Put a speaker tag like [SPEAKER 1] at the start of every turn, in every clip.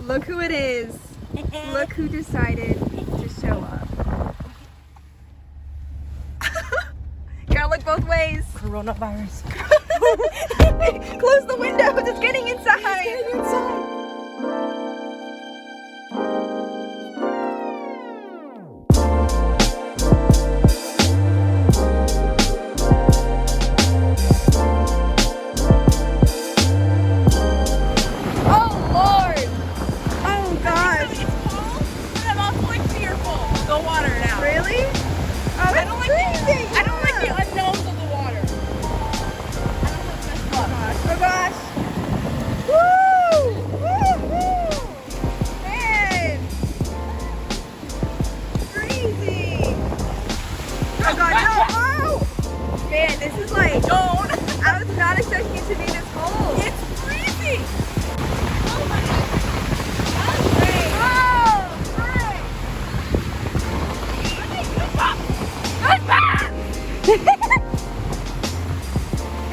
[SPEAKER 1] Look who it is. Look who decided to show up. Gotta look both ways.
[SPEAKER 2] Coronavirus.
[SPEAKER 1] Close the windows. It's getting inside. Man, this is like, I was not expecting it to be this cold.
[SPEAKER 2] It's freezing.
[SPEAKER 1] Oh my God. That's great. Oh, great.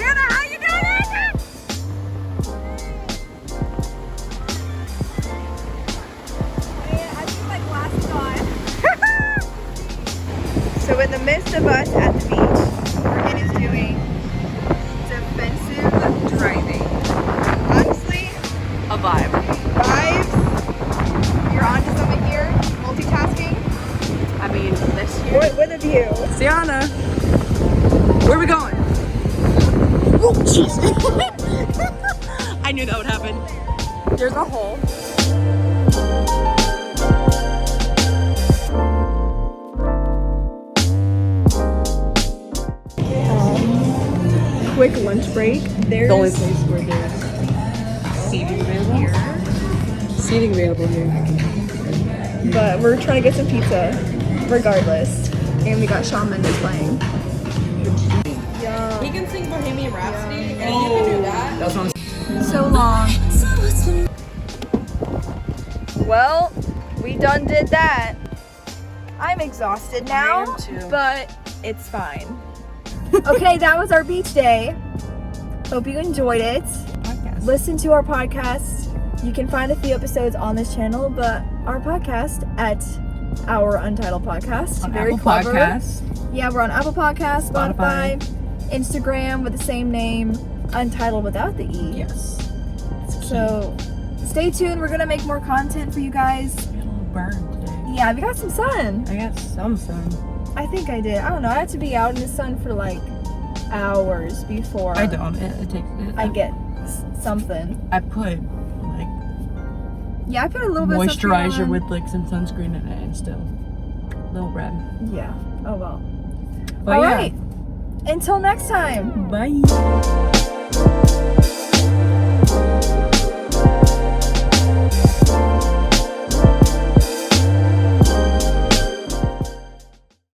[SPEAKER 1] Anna, how you doing, Anna? Man, I think my glasses on. So in the midst of us at the beach, Morgan is doing defensive driving. Honestly,
[SPEAKER 2] A vibe.
[SPEAKER 1] vibes. You're on to something here. Multitasking.
[SPEAKER 2] I mean, this year.
[SPEAKER 1] With a view.
[SPEAKER 2] Sienna, where are we going? Oh, jeez. I knew that would happen. There's a hole.
[SPEAKER 1] Quick lunch break. There's
[SPEAKER 2] The only place where there's seating available.
[SPEAKER 1] here.
[SPEAKER 2] Seating available here.
[SPEAKER 1] But we're trying to get some pizza regardless. And we got Shawn Mendes playing.
[SPEAKER 2] He can sing Bohemian Rhapsody, and you can do that. That's what I'm
[SPEAKER 1] So long. Well, we done did that. I'm exhausted now,
[SPEAKER 2] I am too.
[SPEAKER 1] but it's fine. Okay, that was our beach day. Hope you enjoyed it.
[SPEAKER 2] podcast.
[SPEAKER 1] Listen to our podcast. You can find a few episodes on this channel, but our podcast at our Untitled Podcast.
[SPEAKER 2] On
[SPEAKER 1] Very
[SPEAKER 2] Apple
[SPEAKER 1] clever.
[SPEAKER 2] Podcasts.
[SPEAKER 1] Yeah, we're on Apple Podcasts, Spotify, Instagram with the same name, Untitled without the E.
[SPEAKER 2] Yes.
[SPEAKER 1] So stay tuned. We're gonna make more content for you guys.
[SPEAKER 2] I got a little burn today.
[SPEAKER 1] Yeah, we got some sun.
[SPEAKER 2] I got some sun.
[SPEAKER 1] I think I did. I don't know. I had to be out in the sun for like hours before
[SPEAKER 2] I don't. It takes.
[SPEAKER 1] I get something.
[SPEAKER 2] I put like
[SPEAKER 1] Yeah, I put a little bit of
[SPEAKER 2] moisturizer
[SPEAKER 1] something on.
[SPEAKER 2] with like some sunscreen in it, and still a little red.
[SPEAKER 1] Yeah. Oh well.
[SPEAKER 2] But
[SPEAKER 1] All
[SPEAKER 2] yeah.
[SPEAKER 1] right. Until next time.
[SPEAKER 2] Bye.